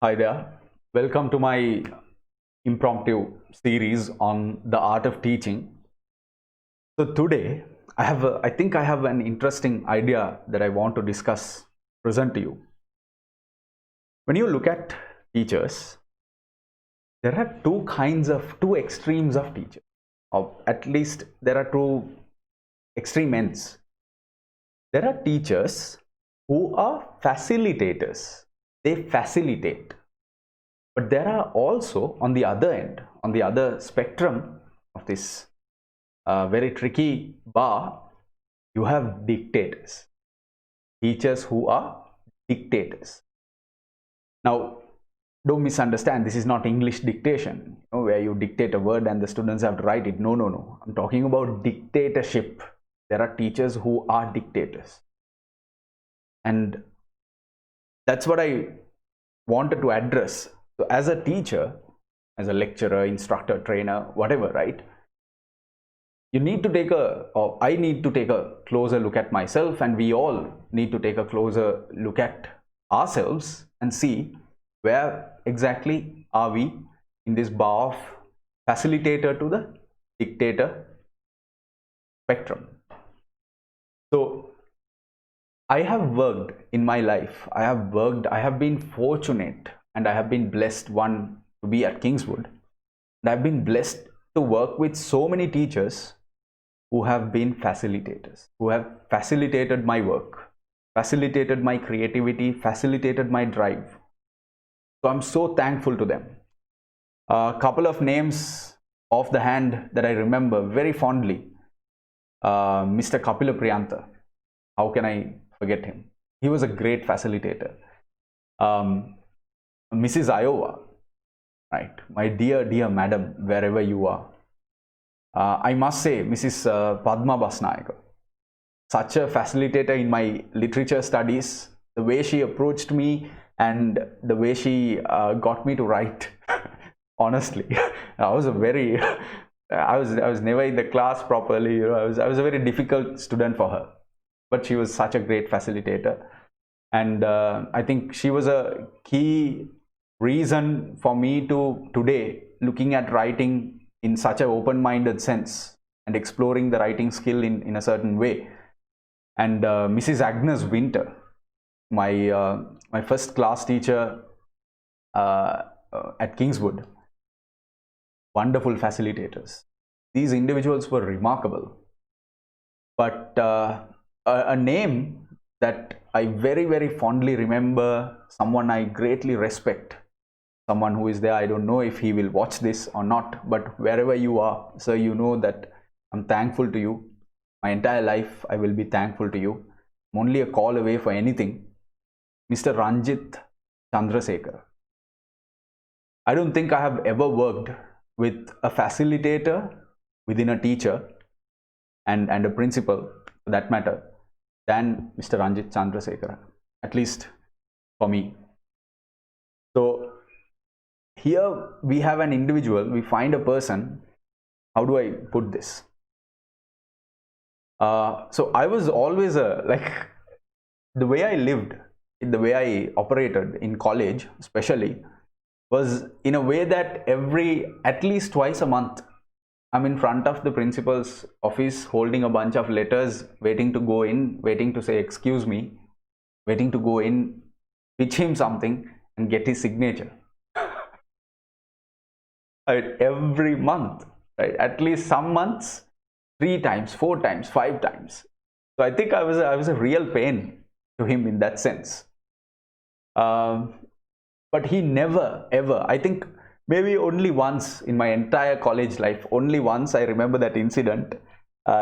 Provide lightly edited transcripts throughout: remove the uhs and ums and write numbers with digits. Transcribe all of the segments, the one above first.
Hi there. Welcome to my impromptu series on the art of teaching. So today I think I have an interesting idea that I want to discuss, present to you. When you look at teachers, there are two extremes of teachers. Or at least there are two extreme ends. There are teachers who are facilitators. They facilitate. But there are also, on the other end, on the other spectrum of this very tricky bar, you have dictators, teachers who are dictators. Now, don't misunderstand, this is not English dictation, where you dictate a word and the students have to write it. No, no, no. I'm talking about dictatorship. There are teachers who are dictators. And that's what I wanted to address. So as a teacher, as a lecturer, instructor, trainer, whatever, right? You need to take or I need to take a closer look at myself, and we all need to take a closer look at ourselves and see where exactly are we in this bar of facilitator to the dictator spectrum. So I have worked in my life, I have been fortunate, and I have been blessed, one, to be at Kingswood, and I've been blessed to work with so many teachers who have been facilitators, who have facilitated my work, facilitated my creativity, facilitated my drive. So I'm so thankful to them. A couple of names off the hand that I remember very fondly. Mr. Kapila Priyantha. How can I forget him? He was a great facilitator. Mrs. Iowa, right? My dear, dear madam, wherever you are. I must say, Mrs. Padma Basnaik, such a facilitator in my literature studies. The way she approached me and the way she got me to write, honestly, I was I was never in the class properly. I was a very difficult student for her, but she was such a great facilitator, and I think she was a key reason for me to today looking at writing in such an open-minded sense and exploring the writing skill in a certain way. And Mrs. Agnes Winter, my first class teacher at Kingswood, wonderful facilitators. These individuals were remarkable. But a name that I very, very fondly remember, someone I greatly respect, someone who is there. I don't know if he will watch this or not, but wherever you are, sir, you know that I'm thankful to you. My entire life, I will be thankful to you. I'm only a call away for anything. Mr. Ranjit Chandrasekhar. I don't think I have ever worked with a facilitator within a teacher and a principal, for that matter, than Mr. Ranjit Chandrasekhar, at least for me. So here we have an individual, we find a person. How do I put this? So I was always the way I lived, the way I operated in college especially, was in a way that at least twice a month, I'm in front of the principal's office holding a bunch of letters, waiting to go in, waiting to say excuse me, waiting to go in, pitch him something and get his signature. Every month, right? At least some months, 3 times, 4 times, 5 times. So I think I was a real pain to him in that sense. But he never ever, I think maybe only once in my entire college life, only once I remember that incident,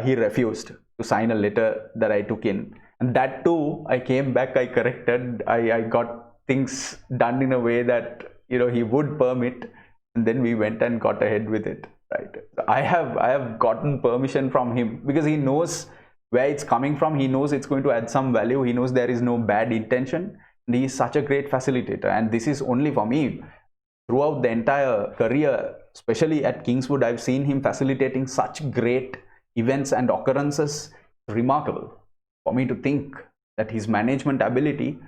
he refused to sign a letter that I took in. And that too, I came back, I corrected, I got things done in a way that, he would permit, and then we went and got ahead with it, right? I have gotten permission from him because he knows where it's coming from. He knows it's going to add some value. He knows there is no bad intention. And he is such a great facilitator. And this is only for me. Throughout the entire career, especially at Kingswood, I've seen him facilitating such great events and occurrences. Remarkable for me to think that his management ability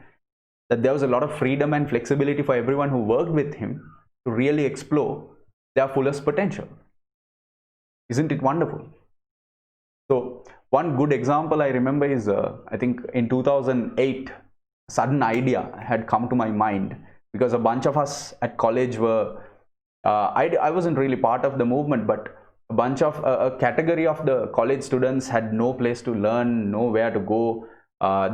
that there was a lot of freedom and flexibility for everyone who worked with him to really explore their fullest potential. Isn't it wonderful? So one good example I remember is, I think in 2008, a sudden idea had come to my mind, because a bunch of us at college were, I wasn't really part of the movement, but a bunch of, a category of the college students had no place to learn, nowhere to go.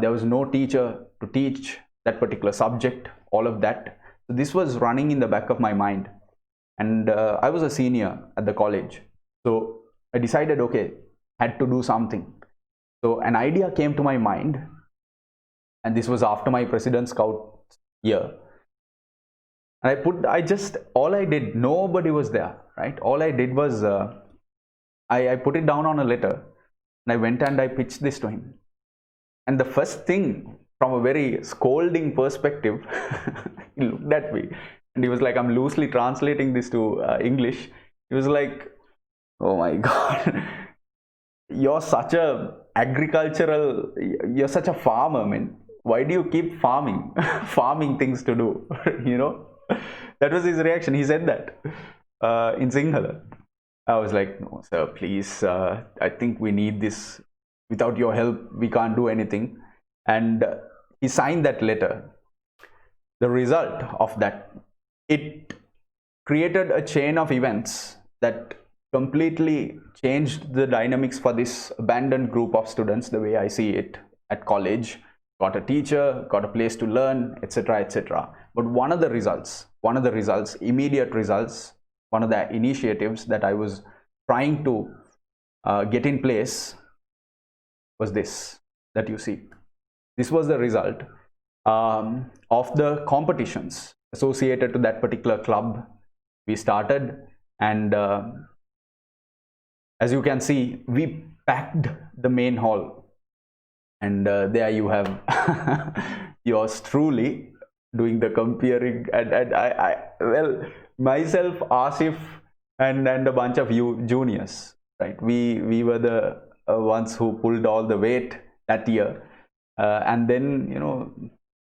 There was no teacher to teach that particular subject, all of that. So this was running in the back of my mind. And I was a senior at the college. So I decided, okay, had to do something. So an idea came to my mind, and this was after my President Scout year. And all I did, nobody was there, right? All I did was, I put it down on a letter, and I went and I pitched this to him. And the first thing, from a very scolding perspective, he looked at me and he was like, I'm loosely translating this to English. He was like, oh my God, you're such a you're such a farmer, man. Why do you keep farming, farming things to do, you know? That was his reaction. He said that in Sinhala. I was like, no, sir, please, I think we need this. Without your help, we can't do anything. And he signed that letter. The result of that, it created a chain of events that completely changed the dynamics for this abandoned group of students, the way I see it at college. Got a teacher, got a place to learn, etc., etc. But one of the results, immediate results, one of the initiatives that I was trying to get in place was this that you see. This was the result of the competitions associated to that particular club we started. And as you can see, we packed the main hall. And there you have yours truly doing the comparing, and well, myself, Asif, and a bunch of you juniors, right? We were the ones who pulled all the weight that year, and then, you know,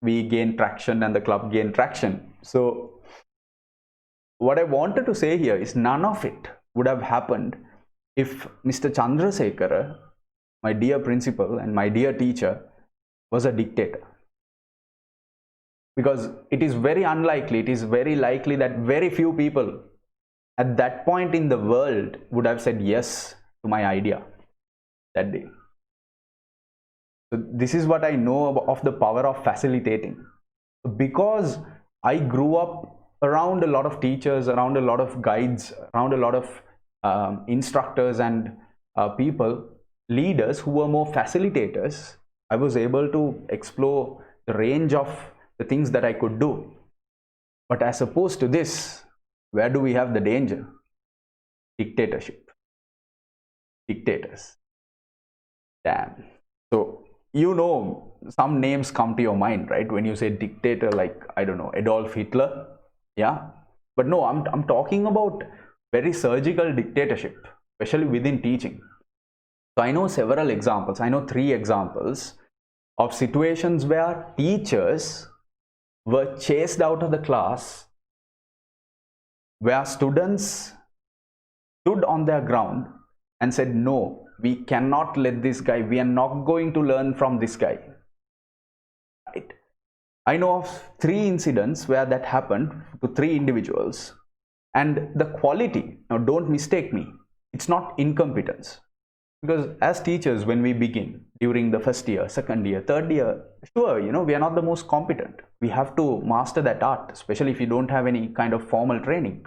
we gained traction and the club gained traction. So what I wanted to say here is, none of it would have happened if Mr. Chandrasekhara, my dear principal and my dear teacher, was a dictator. Because it is very unlikely, it is very likely that very few people at that point in the world would have said yes to my idea that day. So this is what I know of the power of facilitating. Because I grew up around a lot of teachers, around a lot of guides, around a lot of instructors and people, leaders who were more facilitators, I was able to explore the range of the things that I could do. But as opposed to this, where do we have the danger? Dictatorship. Dictators. Damn. So, you know, some names come to your mind, right? When you say dictator, like, I don't know, Adolf Hitler. Yeah. But no, I'm talking about very surgical dictatorship, especially within teaching. So I know several examples. I know 3 examples of situations where teachers were chased out of the class, where students stood on their ground and said, no, we cannot let this guy, we are not going to learn from this guy. Right? I know of 3 incidents where that happened to 3 individuals. And the quality, now don't mistake me, it's not incompetence. Because as teachers, when we begin during the first year, second year, third year, sure, you know, we are not the most competent. We have to master that art, especially if you don't have any kind of formal training.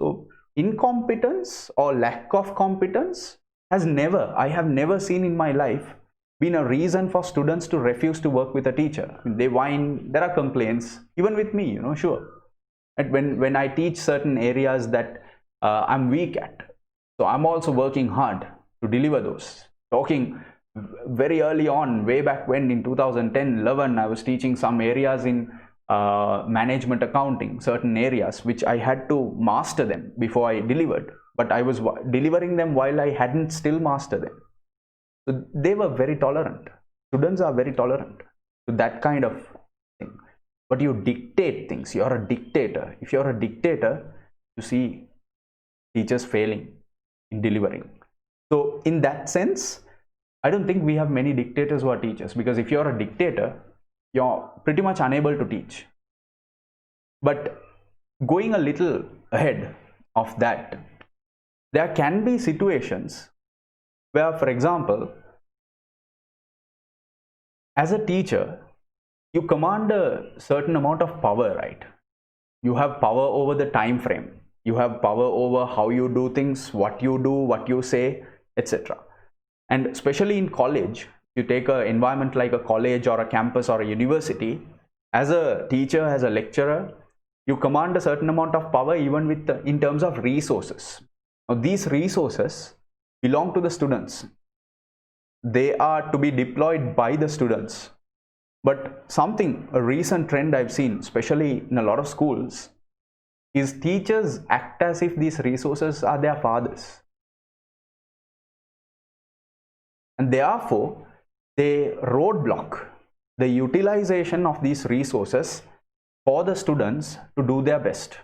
So incompetence or lack of competence has never, I have never seen in my life, been a reason for students to refuse to work with a teacher. They whine, there are complaints, even with me, you know, sure. And when I teach certain areas that I'm weak at, so I'm also working hard to deliver those. Talking very early on, way back when in 2010-11, I was teaching some areas in management accounting, certain areas which I had to master them before I delivered. But I was delivering them while I hadn't still mastered them. So they were very tolerant. Students are very tolerant to that kind of thing. but you dictate things. You're a dictator. If you're a dictator, you see teachers failing in delivering. So in that sense, I don't think we have many dictators who are teachers, because if you're a dictator, you're pretty much unable to teach. But going a little ahead of that, there can be situations where, for example, as a teacher, you command a certain amount of power, right? You have power over the time frame. You have power over how you do things, what you do, what you say, etc. And especially in college, you take an environment like a college or a campus or a university, as a teacher, as a lecturer, you command a certain amount of power even with in terms of resources. Now, these resources belong to the students. They are to be deployed by the students. But a recent trend I've seen, especially in a lot of schools, is teachers act as if these resources are their fathers. And therefore, they roadblock the utilization of these resources for the students to do their best.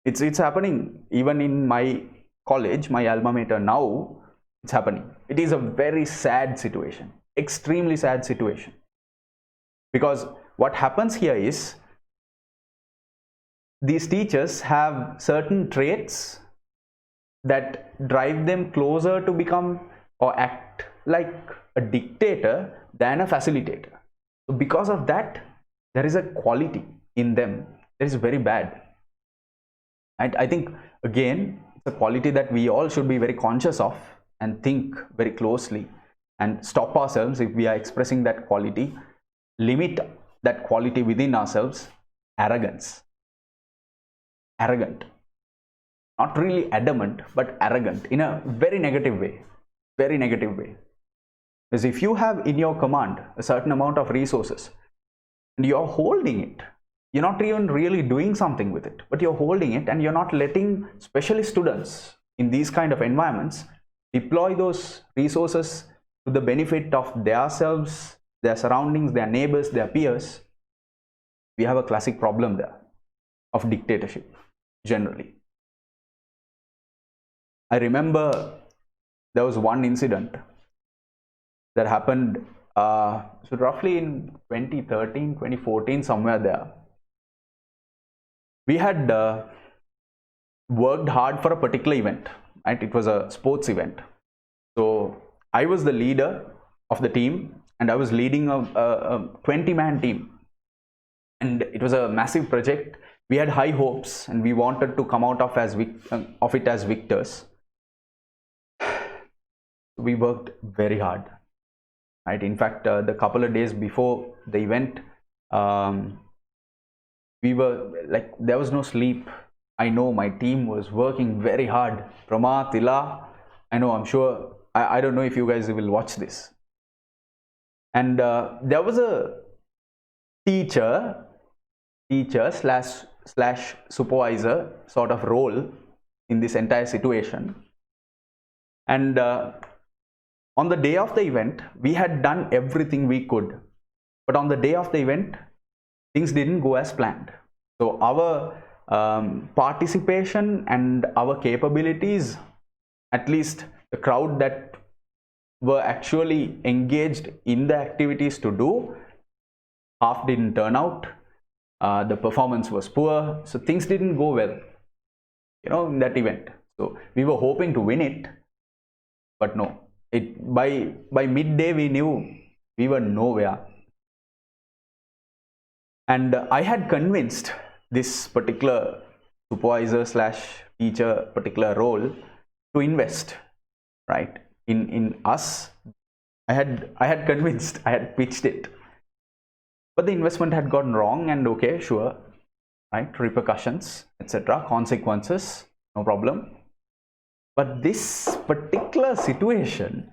It's happening even in my college, my alma mater now. It's happening. It is a very sad situation, extremely sad situation. Because what happens here is, these teachers have certain traits that drive them closer to become or act like a dictator than a facilitator. So because of that, there is a quality in them that is very bad. And I think, again, it's a quality that we all should be very conscious of and think very closely and stop ourselves if we are expressing that quality. Limit that quality within ourselves. Arrogance. Arrogant. Not really adamant, but arrogant in a very negative way. Very negative way. Because if you have in your command a certain amount of resources and you're holding it, you're not even really doing something with it, but you're holding it and you're not letting specialist students in these kind of environments deploy those resources to the benefit of themselves, their surroundings, their neighbors, their peers, we have a classic problem there of dictatorship generally. I remember there was one incident that happened so roughly in 2013, 2014, somewhere there. We had worked hard for a particular event, right? It was a sports event. So I was the leader of the team and I was leading a 20-man team. And it was a massive project. We had high hopes and we wanted to come out of it as victors. We worked very hard, right? In fact, the couple of days before the event, we were like, there was no sleep. I know my team was working very hard. Prama, Tila, I know, I'm sure, I don't know if you guys will watch this. And there was a teacher slash supervisor sort of role in this entire situation. And on the day of the event, we had done everything we could. But on the day of the event, things didn't go as planned. So our participation and our capabilities, at least the crowd that were actually engaged in the activities to do, half didn't turn out. The performance was poor. So things didn't go well, in that event. So we were hoping to win it, but no. By midday, we knew we were nowhere. And I had convinced this particular supervisor slash teacher particular role to invest, right, in us. I had convinced, I had pitched it, but the investment had gone wrong. And okay, sure, right, repercussions, etc., consequences, no problem. But this particular situation,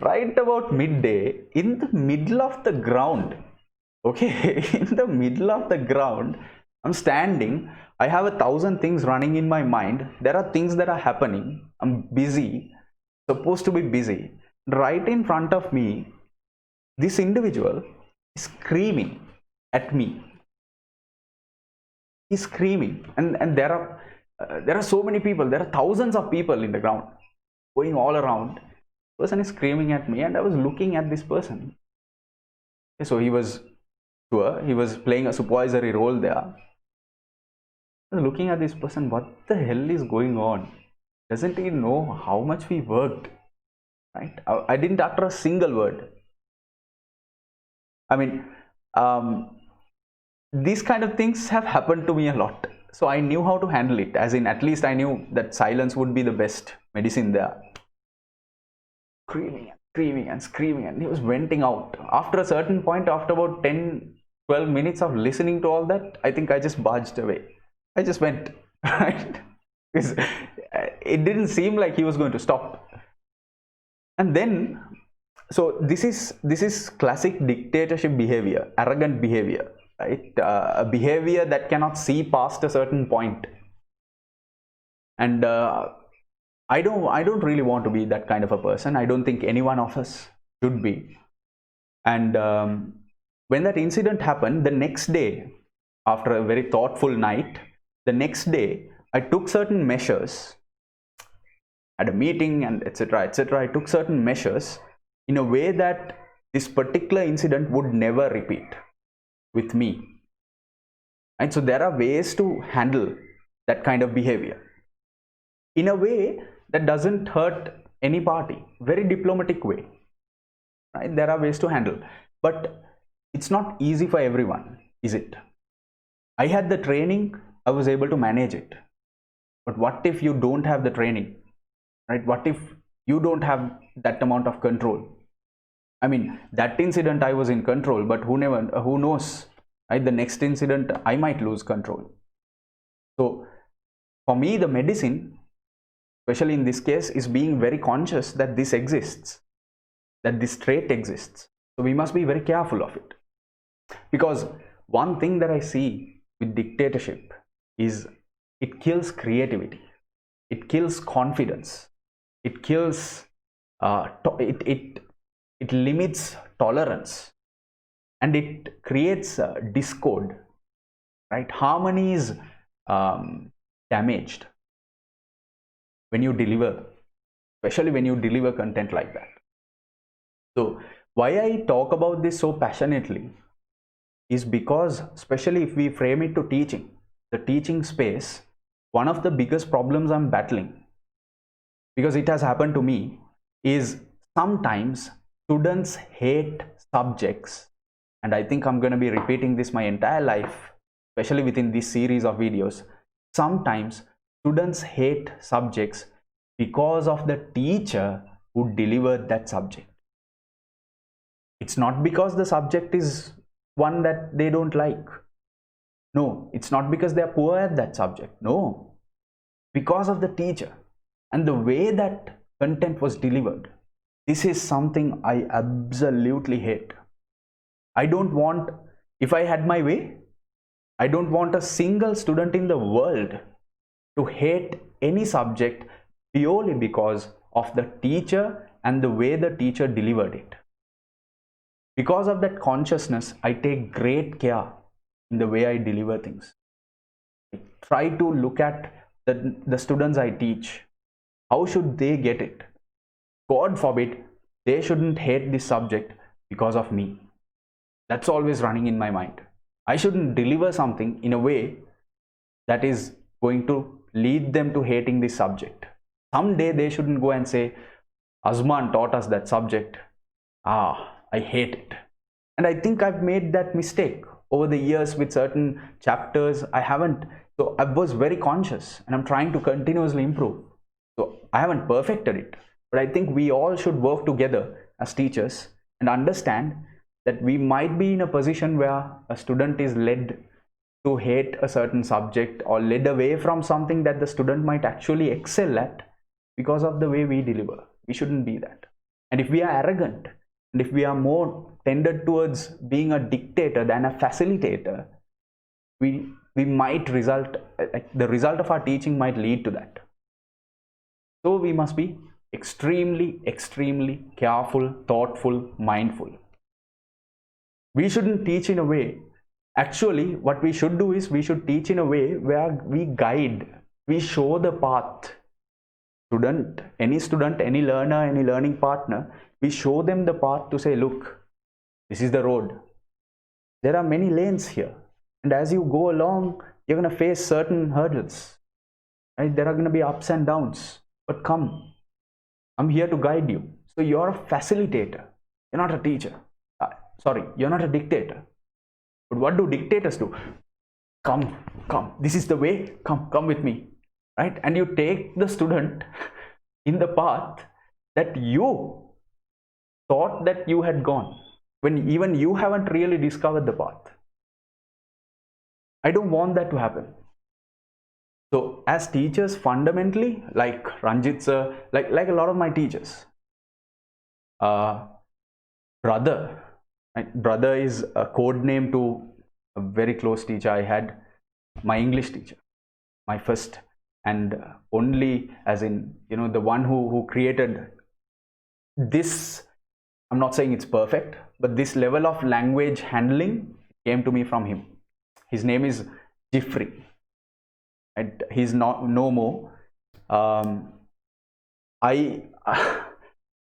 right about midday, in the middle of the ground, okay, in the middle of the ground, I'm standing, I have 1,000 things running in my mind. There are things that are happening. I'm busy, supposed to be busy. Right in front of me, this individual is screaming at me. He's screaming, and there are so many people. There are thousands of people in the ground, going all around. Person is screaming at me, and I was looking at this person. So he was sure he was playing a supervisory role there. I was looking at this person. What the hell is going on? Doesn't he know how much we worked? Right? I didn't utter a single word. I mean, these kind of things have happened to me a lot. So I knew how to handle it. As in, at least I knew that silence would be the best medicine there. Screaming and screaming and screaming, and he was venting out. After a certain point, after about 10-12 minutes of listening to all that, I think I just barged away. I just went, right? Because it didn't seem like he was going to stop. And then, so this is classic dictatorship behavior, arrogant behavior, right? A behavior that cannot see past a certain point. And I don't really want to be that kind of a person. I don't think any one of us should be. And when that incident happened, the next day, after a very thoughtful night, the next day, I took certain measures at a meeting and etc. etc. I took certain measures in a way that this particular incident would never repeat with me. And so there are ways to handle that kind of behavior in a way that doesn't hurt any party. Very diplomatic way, right? There are ways to handle, but it's not easy for everyone, is it? I had the training, I was able to manage it. But what if you don't have the training, right? What if you don't have that amount of control? I mean, that incident I was in control, but who knows, right? The next incident I might lose control. So for me, the medicine, especially in this case, is being very conscious that this exists, that this trait exists. So we must be very careful of it. Because one thing that I see with dictatorship is it kills creativity, it kills confidence, it kills, it limits tolerance, and it creates discord, right? Harmony is damaged when you deliver, especially when you deliver content like that. So why I talk about this so passionately is because, especially if we frame it to teaching, the teaching space, one of the biggest problems I'm battling, because it has happened to me, is sometimes students hate subjects, and I think I'm going to be repeating this my entire life, especially within this series of videos. Sometimes students hate subjects because of the teacher who delivered that subject. It's not because the subject is one that they don't like. No, it's not because they are poor at that subject. No, because of the teacher and the way that content was delivered. This is something I absolutely hate. I don't want, if I had my way, I don't want a single student in the world to hate any subject purely because of the teacher and the way the teacher delivered it. Because of that consciousness, I take great care in the way I deliver things. I try to look at the students I teach. How should they get it? God forbid, they shouldn't hate this subject because of me. That's always running in my mind. I shouldn't deliver something in a way that is going to lead them to hating this subject. Someday they shouldn't go and say, Azman taught us that subject. I hate it. And I think I've made that mistake over the years with certain chapters. So I was very conscious, and I'm trying to continuously improve. So I haven't perfected it, but I think we all should work together as teachers and understand that we might be in a position where a student is led to hate a certain subject or led away from something that the student might actually excel at because of the way we deliver. We shouldn't be that. And if we are arrogant, and if we are more tended towards being a dictator than a facilitator, we might result, the result of our teaching might lead to that. So we must be extremely, extremely careful, thoughtful, mindful. We shouldn't teach in a way Actually, what we should do is we should teach in a way where we guide, we show the path. Student, any learner, any learning partner, we show them the path to say, look, this is the road. There are many lanes here. And as you go along, you're going to face certain hurdles. Right? There are going to be ups and downs. But come, I'm here to guide you. So you're a facilitator. You're not a teacher. Sorry, you're not a dictator. But what do dictators do? Come, this is the way, come with me, right? And you take the student in the path that you thought that you had gone, when even you haven't really discovered the path. I don't want that to happen. So as teachers, fundamentally, like Ranjit sir, like a lot of my teachers, brother, right? Brother is a code name to a very close teacher I had, my English teacher, my first and only, as in, you know, the one who created this. I'm not saying it's perfect, but this level of language handling came to me from him. His name is Jeffrey, and he's not no more. I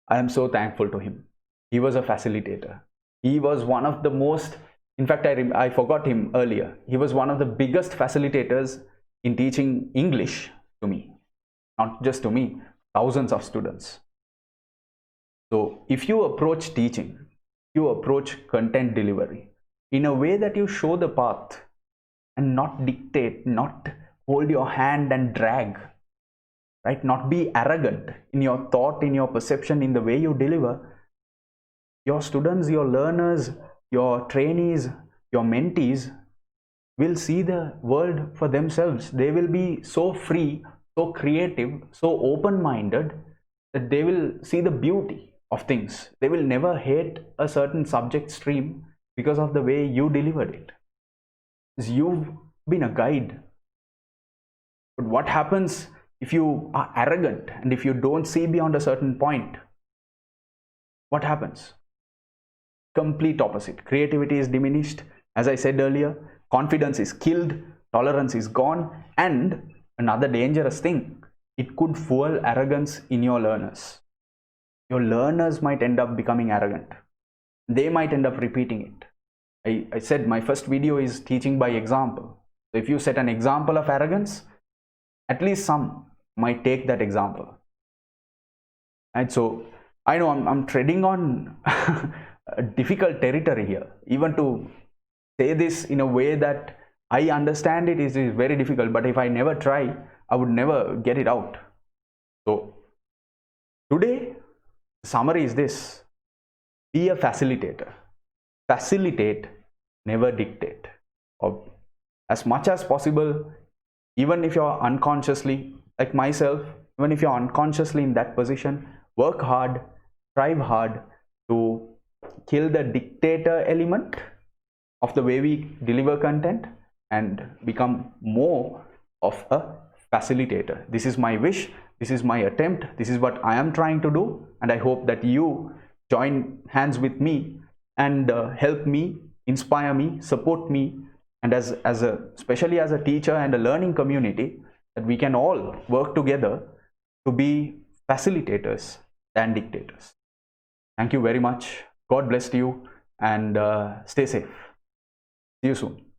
am so thankful to him. He was a facilitator. He was one of the most, in fact, I forgot him earlier. He was one of the biggest facilitators in teaching English to me. Not just to me, thousands of students. So if you approach teaching, you approach content delivery in a way that you show the path and not dictate, not hold your hand and drag, right? Not be arrogant in your thought, in your perception, in the way you deliver. Your students, your learners, your trainees, your mentees will see the world for themselves. They will be so free, so creative, so open-minded that they will see the beauty of things. They will never hate a certain subject stream because of the way you delivered it. You've been a guide. But what happens if you are arrogant and if you don't see beyond a certain point? What happens? Complete opposite. Creativity is diminished. As I said earlier, confidence is killed, tolerance is gone, and another dangerous thing, it could fuel arrogance in your learners. Your learners might end up becoming arrogant. They might end up repeating it. I said my first video is teaching by example. So if you set an example of arrogance, at least some might take that example. And so I know I'm treading on a difficult territory here. Even to say this in a way that I understand it is very difficult, but if I never try, I would never get it out. So today, the summary is this: be a facilitator. Facilitate, never dictate. Or as much as possible, even if you're unconsciously, like myself, even if you're unconsciously in that position, work hard, strive hard to kill the dictator element of the way we deliver content and become more of a facilitator. This is my wish, this is my attempt, this is what I am trying to do, and I hope that you join hands with me and help me, inspire me, support me, and especially as a teacher and a learning community, that we can all work together to be facilitators than dictators. Thank you very much. God bless you, and stay safe. See you soon.